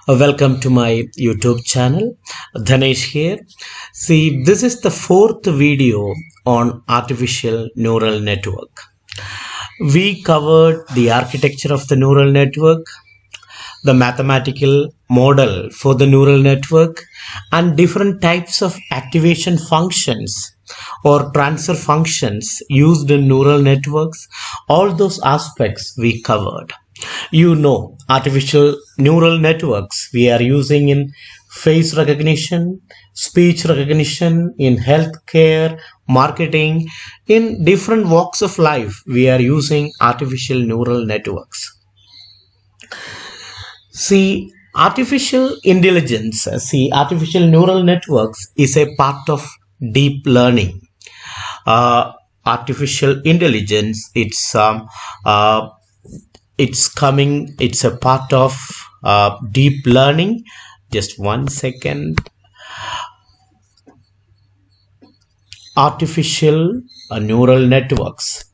Welcome to my YouTube channel. Dhanesh here. See, this is the fourth video on artificial neural network. We covered the architecture of the neural network, the mathematical model for the neural network, and different types of activation functions or transfer functions used in neural networks. All those aspects we covered. Artificial neural networks we are using in face recognition, speech recognition, in healthcare, marketing, in different walks of life. We are using artificial neural networks. Artificial neural networks is a part of deep learning. Artificial intelligence, it's a part of deep learning. Just one second. Artificial neural networks.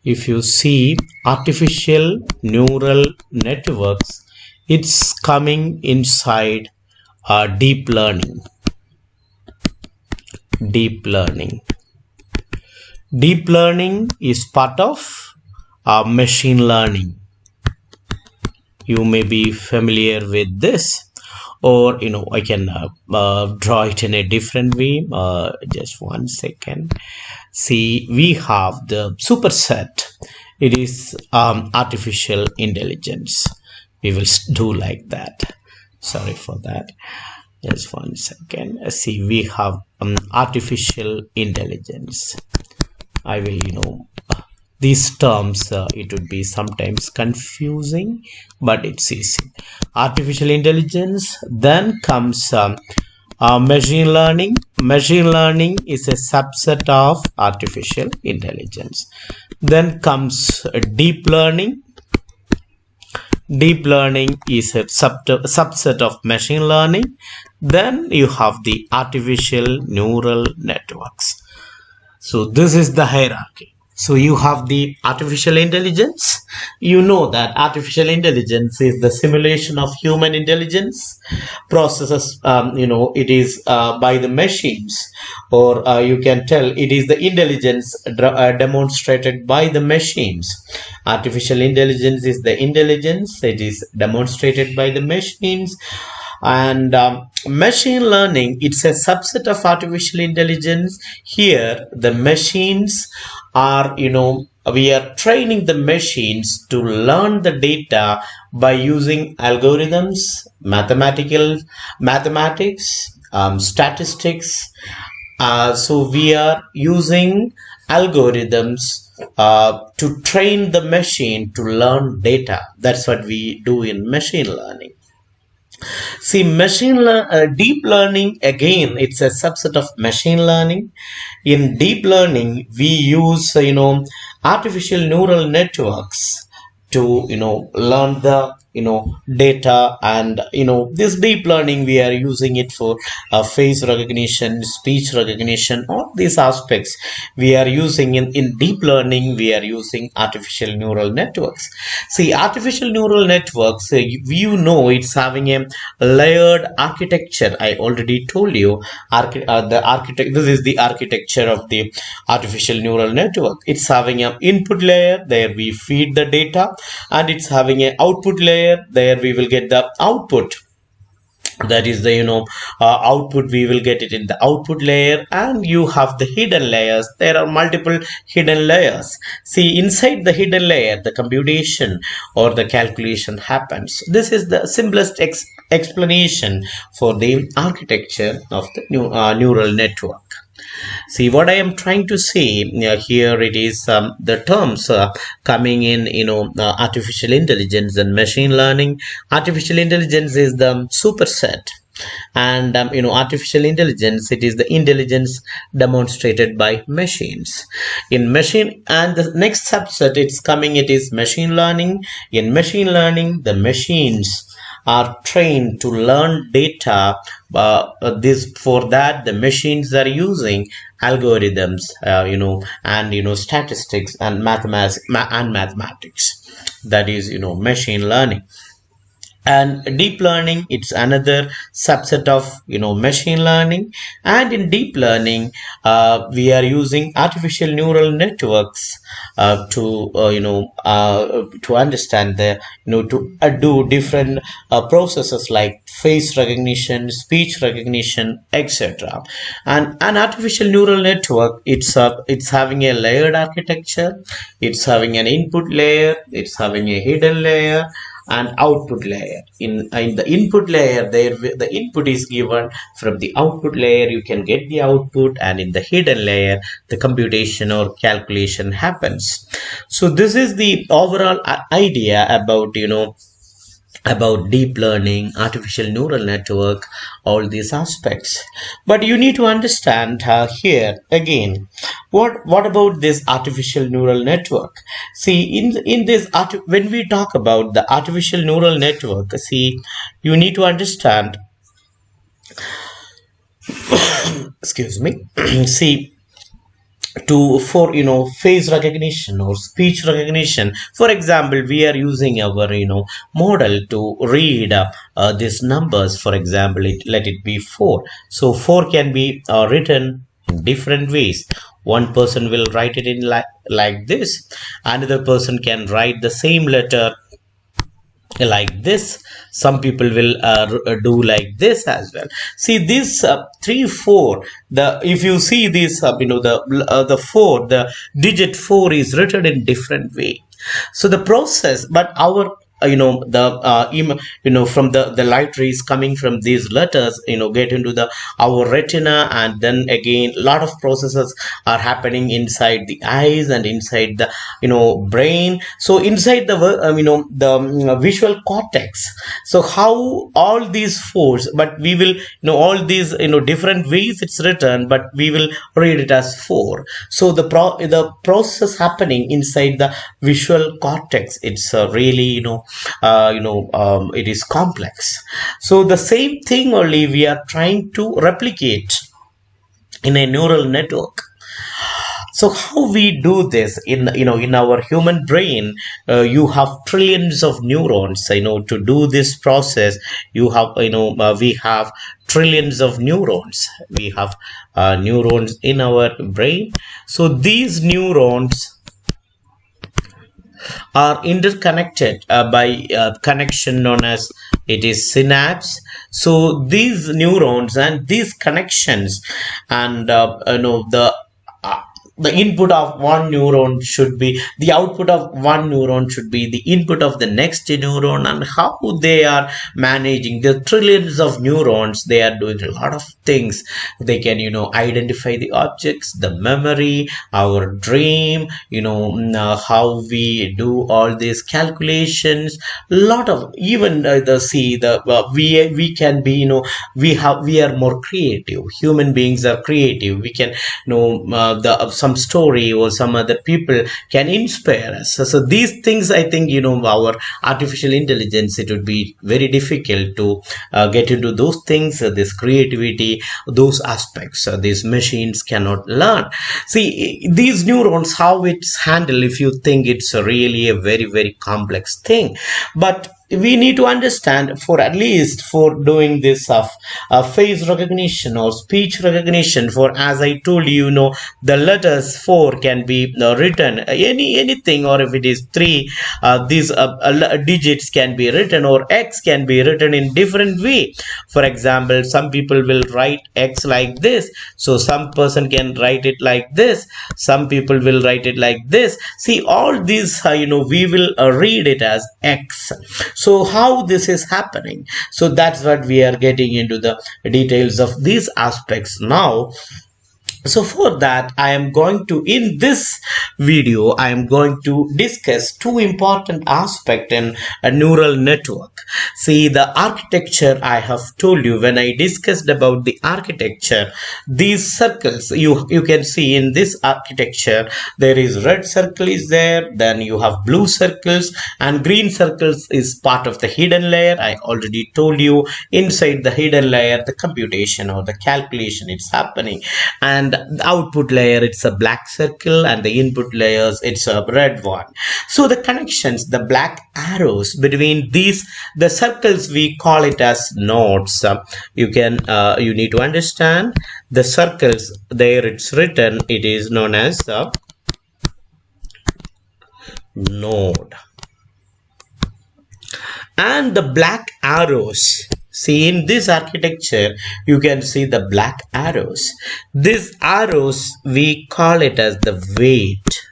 If you see artificial neural networks, it's coming inside deep learning. Deep learning is part of machine learning. You may be familiar with this, or I can draw it in a different way. Just one second. See, we have the superset. It is artificial intelligence. We will do like that. Sorry for that. Just one second. See, we have artificial intelligence. I will, these terms, it would be sometimes confusing, but it's easy. Artificial intelligence, then comes machine learning. Machine learning is a subset of artificial intelligence. Then comes deep learning. Deep learning is a subset of machine learning. Then you have the artificial neural networks. So this is the hierarchy. So you have the artificial intelligence. You know that artificial intelligence is the simulation of human intelligence processes. It is by the machines, or you can tell it is the intelligence demonstrated by the machines. Artificial intelligence is the intelligence. It is demonstrated by the machines. And machine learning, it's a subset of artificial intelligence. Here the machines are, we are training the machines to learn the data by using algorithms, mathematics, statistics. So we are using algorithms to train the machine to learn data. That's what we do in machine learning. See, deep learning, again, it's a subset of machine learning. In deep learning, we use, artificial neural networks to, learn the, data. And, this deep learning, we are using it for face recognition, speech recognition, all these aspects we are using in deep learning. We are using artificial neural networks. See, artificial neural networks, it's having a layered architecture. I already told you this is the architecture of the artificial neural network. It's having an input layer, there we feed the data, and it's having an output layer. There we will get the output. That is the output. We will get it in the output layer, and you have the hidden layers. There are multiple hidden layers. See, inside the hidden layer, the computation or the calculation happens. This is the simplest explanation for the architecture of the neural network. See, what I am trying to say here, it is the terms coming in, artificial intelligence and machine learning. Artificial intelligence is the superset, and artificial intelligence, it is the intelligence demonstrated by machines. In machine, and the next subset it's coming, it is machine learning. In machine learning, the machines are trained to learn data. For that, the machines are using algorithms, and statistics and mathematics. That is, machine learning. And deep learning, it's another subset of machine learning. And in deep learning, we are using artificial neural networks to understand the to do different processes like face recognition, speech recognition, etc. And an artificial neural network, it's having a layered architecture. It's having an input layer, it's having a hidden layer and output layer. In the input layer, there the input is given. From the output layer you can get the output, and in the hidden layer the computation or calculation happens. So this is the overall idea about deep learning, artificial neural network, all these aspects. But you need to understand here again, what about this artificial neural network? See, in this when we talk about the artificial neural network, see, you need to understand. Excuse me. See, to for face recognition or speech recognition, for example, we are using our model to read these numbers. For example, let it be 4. So 4 can be written in different ways. One person will write it in like this, another person can write the same letter like this. Some people will do like this as well. See, this 3 4, the if you see this the 4, the digit 4 is written in different way. So the process, but our from the light rays coming from these letters get into the our retina, and then again lot of processes are happening inside the eyes and inside the brain. So inside the the visual cortex. So how all these force, but we will all these different ways it's written, but we will read it as 4. So the process happening inside the visual cortex, it's really it is complex. So the same thing only we are trying to replicate in a neural network. So how we do this in our human brain? You have trillions of neurons. To do this process, you have we have trillions of neurons. We have neurons in our brain. So these neurons are interconnected by connection known as it is synapse. So these neurons and these connections, and the input of one neuron should be the output of one neuron should be the input of the next neuron. And how they are managing the trillions of neurons, they are doing a lot of things. They can identify the objects, the memory, our dream, how we do all these calculations. Lot of even we can be we are more creative. Human beings are creative. We can some story or some other people can inspire us. So these things, I think our artificial intelligence, it would be very difficult to get into those things, this creativity, those aspects these machines cannot learn. See, these neurons, how it's handled, if you think it's really a very, very complex thing. But we need to understand, for at least for doing this of face recognition or speech recognition, for as I told you, the letters 4 can be written anything, or if it is 3, these digits can be written, or X can be written in different way. For example, some people will write X like this, so some person can write it like this, some people will write it like this. See, all these we will read it as X. So how this is happening? So that's what we are getting into the details of these aspects now. So for that, I am going to, in this video, I am going to discuss two important aspects in a neural network. See, the architecture, I have told you when I discussed about the architecture, these circles, you can see in this architecture, there is red circle is there, then you have blue circles, and green circles is part of the hidden layer. I already told you, inside the hidden layer, the computation or the calculation is happening. And and the output layer it's a black circle, and the input layers it's a red one. So the connections, the black arrows between these, the circles, we call it as nodes. You need to understand the circles there it's written, it is known as a node. And the black arrows, see in this architecture you can see the black arrows. These arrows we call it as the weight.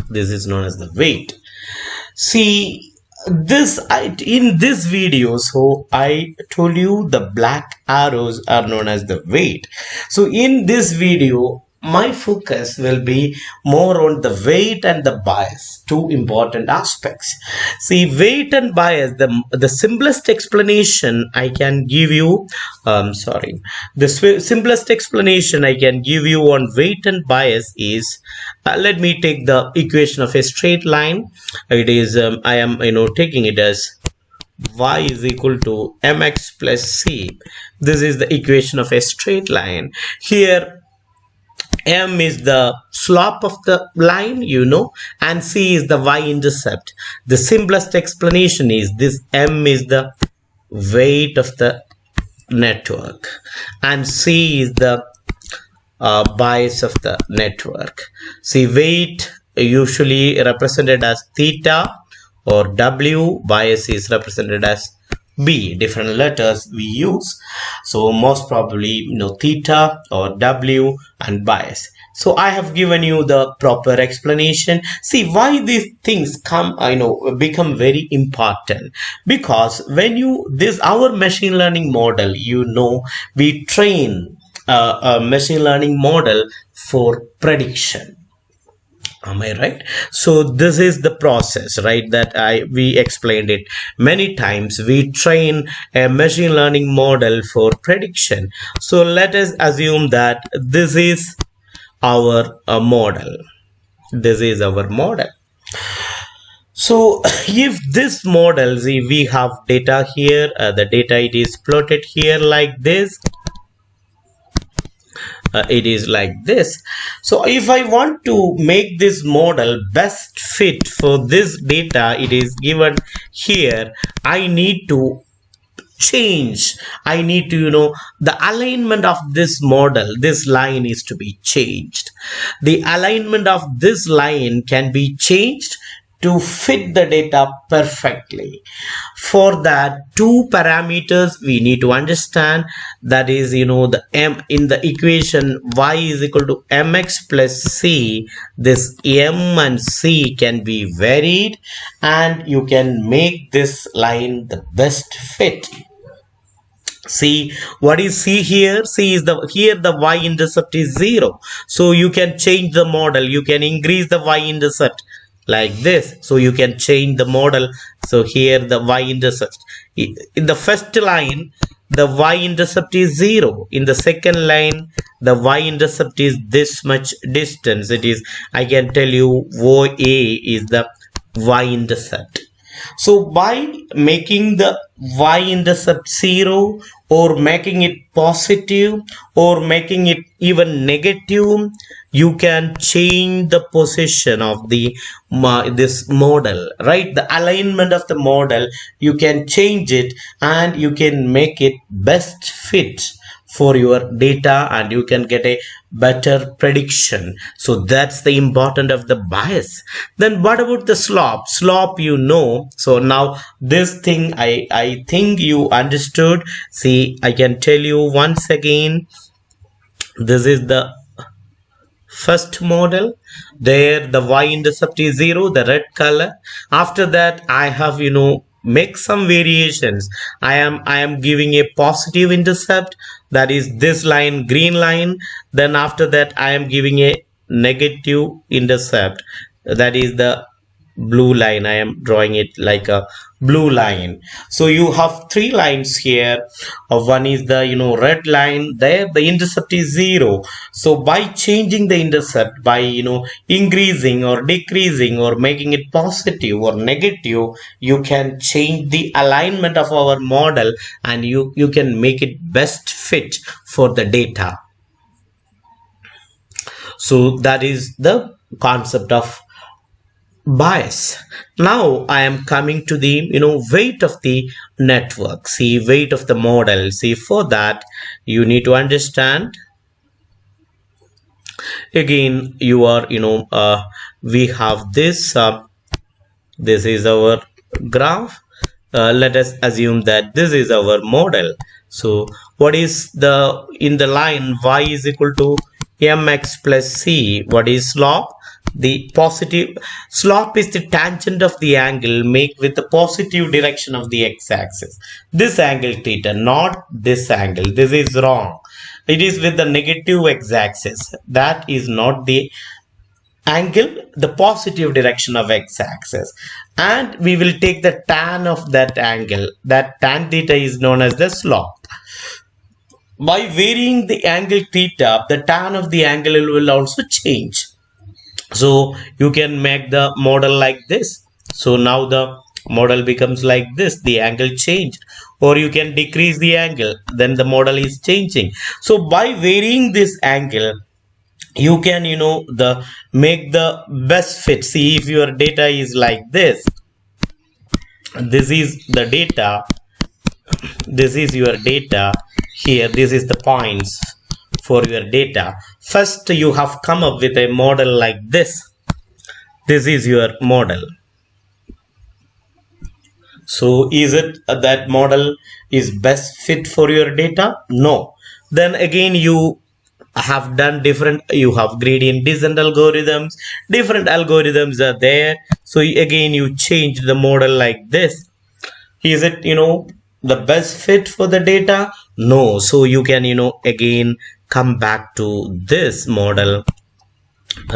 This is known as the weight. See this, in this video, so I told you the black arrows are known as the weight. So in this video my focus will be more on the weight and the bias, two important aspects. See, weight and bias, the simplest explanation I can give you, simplest explanation I can give you on weight and bias is, let me take the equation of a straight line. It is, I am taking it as y is equal to mx plus c. This is the equation of a straight line. Here m is the slope of the line, and c is the y-intercept. The simplest explanation is this: m is the weight of the network and c is the bias of the network. See, weight usually represented as theta or w, bias is represented as b. Different letters we use, so most probably theta or w and bias. So I have given you the proper explanation. See why these things become very important, because when our machine learning model, we train a machine learning model for prediction. Am I right? So this is the process, right, that we explained it many times. We train a machine learning model for prediction. So let us assume that this is our model. This is our model. So if this model, see, we have data here, the data it is plotted here like this. It is like this. So if I want to make this model best fit for this data it is given here, I need to change, I need to the alignment of this model, this line is to be changed. The alignment of this line can be changed to fit the data perfectly. For that, two parameters we need to understand, that is the m in the equation y is equal to mx plus c. This m and c can be varied and you can make this line the best fit. See what is c here? C is here the y-intercept is 0, so you can change the model, you can increase the y-intercept like this, so you can change the model. So here the y-intercept, in the first line the y-intercept is 0, in the second line the y-intercept is this much distance, it is, I can tell you, OA is the y-intercept. So by making the y-intercept 0 or making it positive or making it even negative, you can change the position of this model, right? The alignment of the model, you can change it and you can make it best fit for your data and you can get a better prediction. So that's the important of the bias. Then what about the slope? Slope, so now this thing I think you understood. See, I can tell you once again, this is the first model. There the y-intercept is 0, the red color. After that I have make some variations. I am giving a positive intercept, that is this line, green line. Then after that I am giving a negative intercept, that is the blue line. I am drawing it like a blue line. So you have three lines here. One is the red line. There the intercept is 0. So by changing the intercept, by increasing or decreasing or making it positive or negative, you can change the alignment of our model, and you can make it best fit for the data. So that is the concept of bias. Now I am coming to the weight of the network. See, weight of the model. See, for that you need to understand, again, you are we have this this is our graph. Let us assume that this is our model. So what is the in the line y is equal to mx plus c? What is slope? The positive slope is the tangent of the angle make with the positive direction of the x-axis. This angle theta, not this angle. This is wrong. It is with the negative x-axis. That is not the angle, the positive direction of x-axis, and we will take the tan of that angle. That tan theta is known as the slope. By varying the angle theta, the tan of the angle will also change. So you can make the model like this. So now the model becomes like this, the angle changed. Or you can decrease the angle, then the model is changing. So by varying this angle, you can the make the best fit. See, if your data is like this is the data, this is your data here, this is the points for your data. First you have come up with a model like this. This is your model. So is it that model is best fit for your data? No. Then again you have done different, you have gradient descent algorithms, different algorithms are there. So again you change the model like this. Is it the best fit for the data? No. So you can again come back to this model.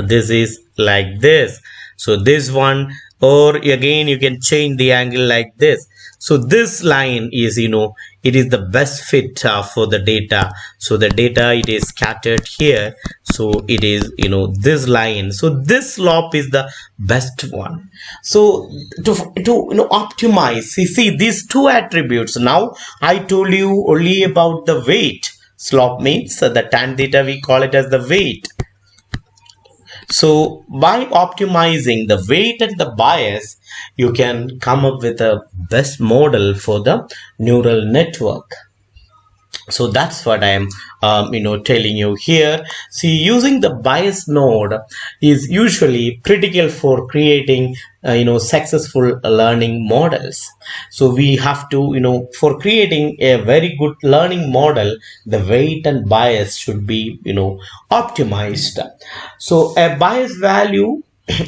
This is like this. So this one, or again you can change the angle like this. So this line is it is the best fit for the data. So the data, it is scattered here, so it is this line. So this slope is the best one. So to optimize, see these two attributes. Now I told you only about the weight. Slope means the tan theta, we call it as the weight. So by optimizing the weight and the bias, you can come up with a best model for the neural network. So that's what I am telling you here. See, using the bias node is usually critical for creating successful learning models. So we have to for creating a very good learning model, the weight and bias should be optimized. So a bias value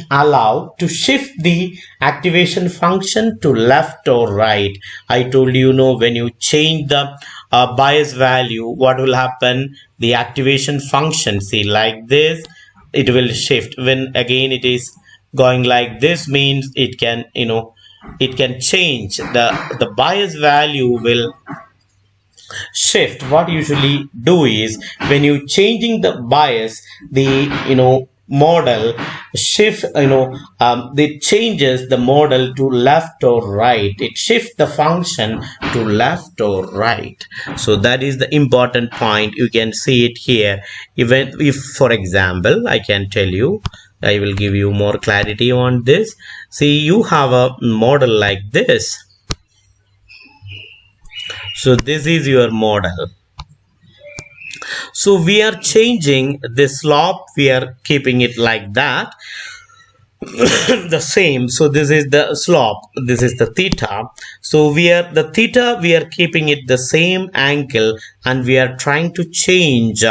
allow to shift the activation function to left or right. I told you, when you change the bias value, what will happen? The activation function, see, like this, it will shift. When again it is going like this, means it can it can change. The bias value will shift. What usually do is, when you changing the bias, the model shift, it changes the model to left or right. It shifts the function to left or right. So that is the important point. You can see it here. Even if, for example, I can tell you, I will give you more clarity on this. See, you have a model like this. So this is your model. So we are changing the slope, we are keeping it like that. The same. So this is the slope, this is the theta. So we are keeping it the same angle, and we are trying to change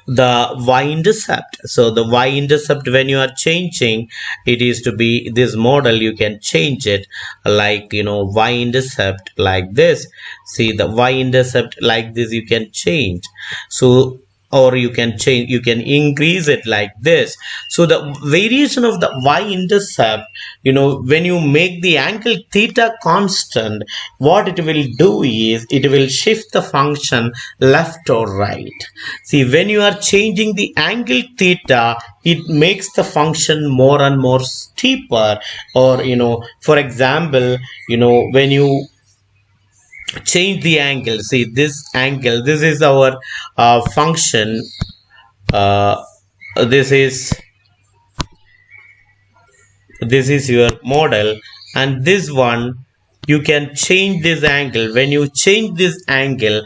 the y-intercept. So the y-intercept, when you are changing, it is to be this model, you can change it like y-intercept like this. See, the y-intercept like this you can change. So or you can change, you can increase it like this. So the variation of the y-intercept, when you make the angle theta constant, what it will do is it will shift the function left or right. See, when you are changing the angle theta, it makes the function more and more steeper. Or for example, when you change the angle, see this angle, this is our function, uh, this is your model, and this one, you can change this angle. When you change this angle,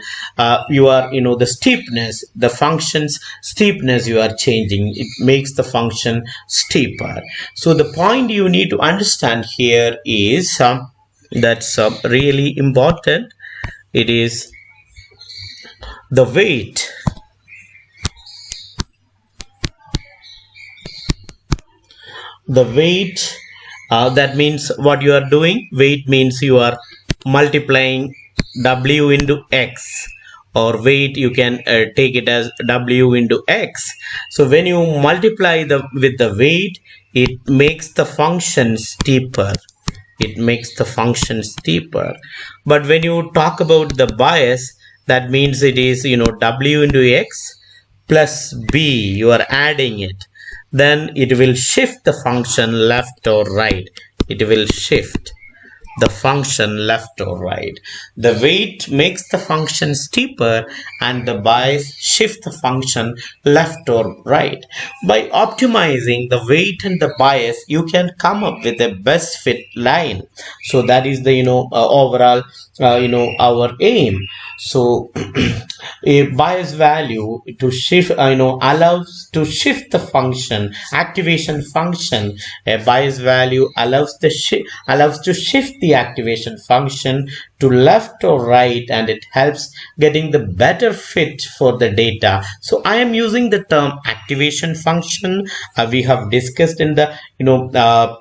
you are, the steepness, the function's steepness you are changing, it makes the function steeper. So the point you need to understand here is, that's really important. It is the weight. The weight, that means what you are doing. Weight means you are multiplying w into x, or weight you can take it as w into x. So when you multiply with the weight, it makes the function steeper. It makes the function steeper. But when you talk about the bias, that means it is, w into x plus b, you are adding it, then it will shift the function left or right. It will shift the function left or right. The weight makes the function steeper, and the bias shifts the function left or right. By optimizing the weight and the bias, you can come up with a best fit line. So that is the overall our aim. So a bias value to shift, allows to shift the function, activation function. A bias value allows to shift the activation function to left or right, and it helps getting the better fit for the data. So I am using the term activation function. We have discussed in the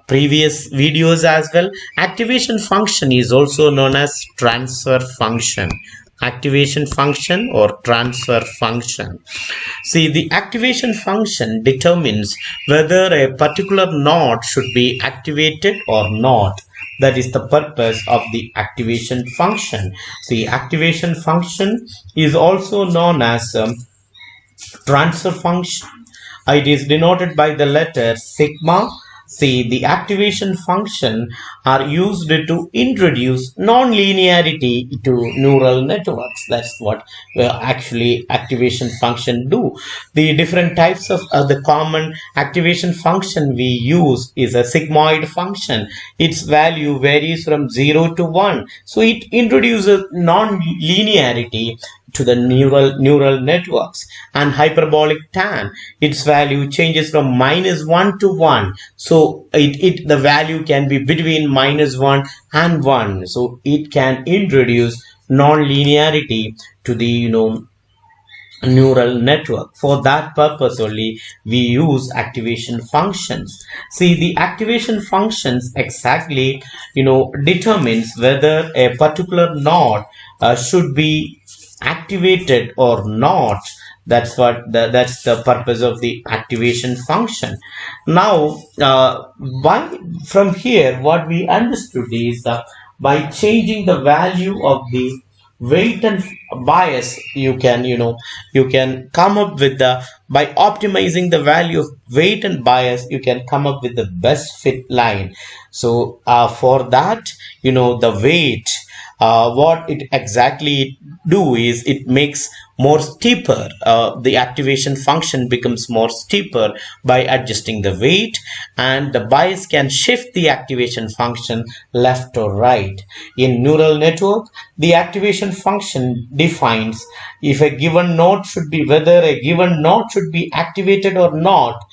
previous videos as well. Activation function is also known as transfer function. Activation function or transfer function. See, the activation function determines whether a particular node should be activated or not. That is the purpose of the activation function. See, activation function is also known as transfer function. It is denoted by the letter sigma. See, the activation function are used to introduce non-linearity to neural networks. That's what actually activation function do. The different types of the common activation function we use is a sigmoid function. Its value varies from 0 to 1. So it introduces non-linearity to the neural networks. And hyperbolic tan, its value changes from -1 to 1. So the value can be between -1 and 1. So it can introduce non-linearity to the neural network. For that purpose only we use activation functions. See, the activation functions exactly determines whether a particular node should be activated or not. That's the purpose of the activation function. Now from here what we understood is that by changing the value of the weight and bias, you can come up with by optimizing the value of weight and bias, you can come up with the best fit line. So for that, the weight, what it exactly do is it makes more steeper, the activation function becomes more steeper by adjusting the weight, and the bias can shift the activation function left or right. In neural network, the activation function defines if a given node should be whether a given node should be activated or not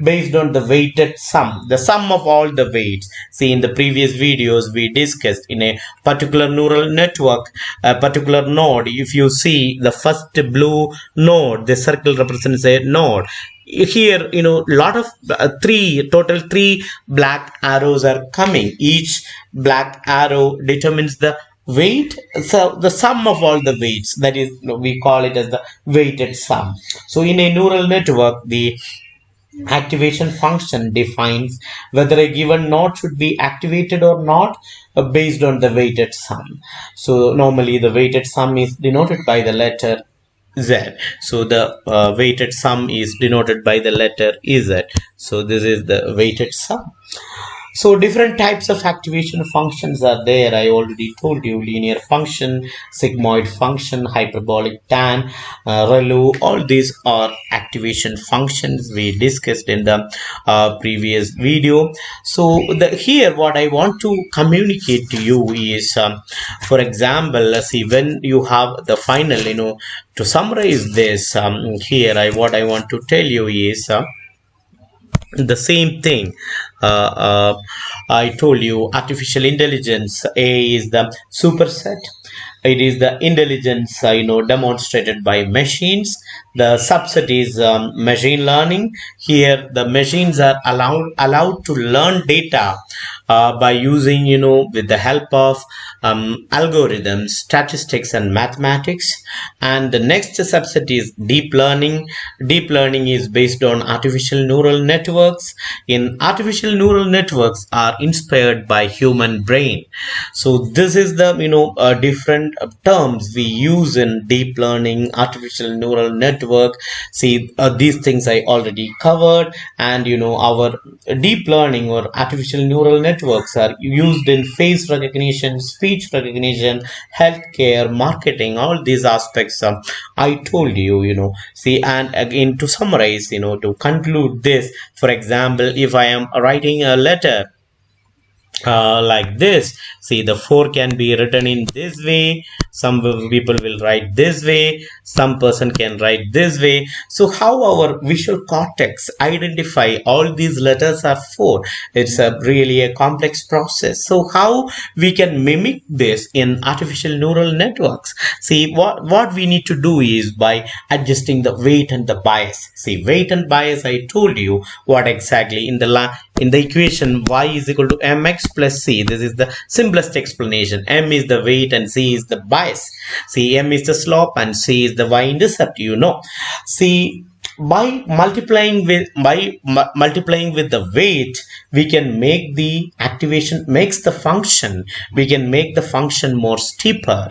based on the weighted sum, the sum of all the weights. See, in the previous videos we discussed in a particular neural network, a particular node, if you see the first blue node, the circle represents a node. Here lot of total three black arrows are coming. Each black arrow determines the weight, so the sum of all the weights, that is, we call it as the weighted sum. So in a neural network, the activation function defines whether a given node should be activated or not, based on the weighted sum. So normally the weighted sum is denoted by the letter Z. So the weighted sum is denoted by the letter Z. So this is the weighted sum. So different types of activation functions are there. I already told you: linear function, sigmoid function, hyperbolic tan, ReLU. All these are activation functions we discussed in the previous video. So here what I want to communicate to you is, for example, let's see, when you have the final, to summarize this, here what I want to tell you is, the same thing. I told you artificial intelligence, A is the superset. It is the intelligence, demonstrated by machines. The subset is machine learning. Here the machines are allowed to learn data by using, with the help of algorithms, statistics, and mathematics. And the next subset is deep learning. Deep learning is based on artificial neural networks. In artificial neural networks are inspired by human brain. So this is the, different terms we use in deep learning, artificial neural network. See, these things I already covered. And our deep learning or artificial neural networks are used in face recognition, speech recognition, healthcare, marketing, all these aspects. I told you, see. And again, to summarize, to conclude this, for example, if I am writing a letter like this, see, the 4 can be written in this way, some people will write this way, some person can write this way. So how our visual cortex identify all these letters are 4? It's a really a complex process. So how we can mimic this in artificial neural networks? See, what we need to do is by adjusting the weight and the bias. See, weight and bias, I told you what exactly in the equation. Y is equal to mx plus c. This is the simplest explanation. M is the weight and c is the bias. See, m is the slope and c is the y-intercept. See, by multiplying with the weight, we can make the activation makes the function. We can make the function more steeper.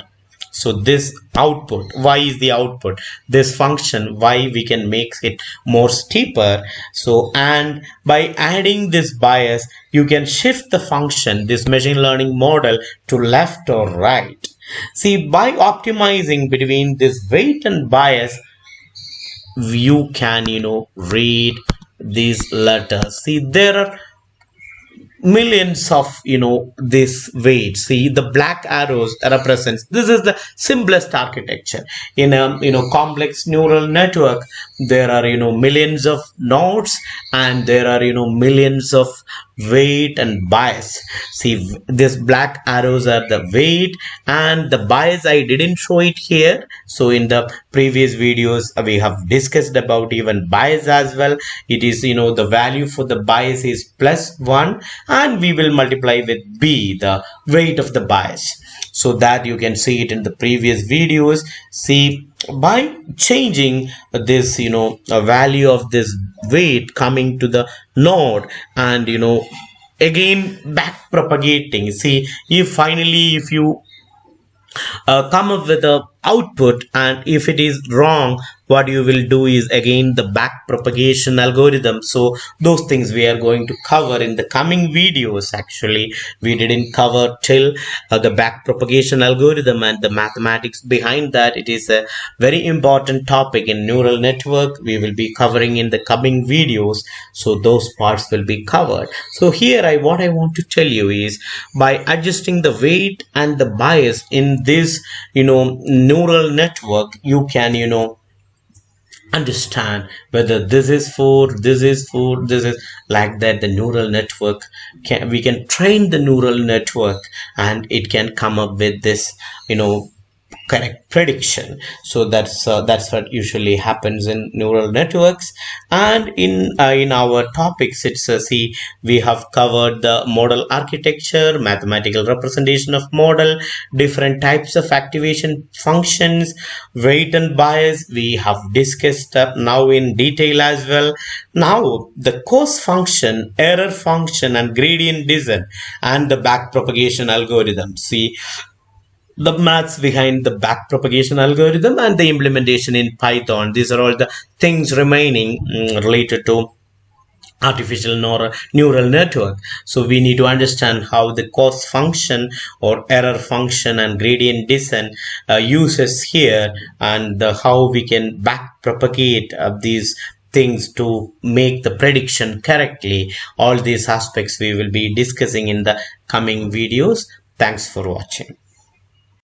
So this output, y is the output, this function y, we can make it more steeper. So, and by adding this bias, you can shift the function, this machine learning model, to left or right. See, by optimizing between this weight and bias, you can, read these letters. See, there are millions of, this weight. See, the black arrows represents, this is the simplest architecture. In a, complex neural network, there are, millions of nodes, and there are, millions of weight and bias. See, these black arrows are the weight, and the bias I didn't show it here. So in the previous videos, we have discussed about even bias as well. It is, the value for the bias is +1, and we will multiply with b, the weight of the bias, so that you can see it in the previous videos. See, by changing this, a value of this weight coming to the node, and again back propagating. See, if you come up with a output, and if it is wrong, what you will do is again the back propagation algorithm. So those things we are going to cover in the coming videos. Actually, we didn't cover till the back propagation algorithm and the mathematics behind that. It is a very important topic in neural network. We will be covering in the coming videos, so those parts will be covered. So here what I want to tell you is, by adjusting the weight and the bias in this neural network, you can understand whether this is 4, this is 4, this is like that. The neural network we can train the neural network, and it can come up with this correct prediction. So that's what usually happens in neural networks. And in our topics, it's see, we have covered the model architecture, mathematical representation of model, different types of activation functions, weight and bias we have discussed now in detail as well. Now the cause function, error function, and gradient descent, and the backpropagation algorithm. See, the maths behind the backpropagation algorithm and the implementation in Python. These are all the things remaining related to artificial neural network. So we need to understand how the cause function or error function and gradient descent uses here, and how we can backpropagate these things to make the prediction correctly. All these aspects we will be discussing in the coming videos. Thanks for watching.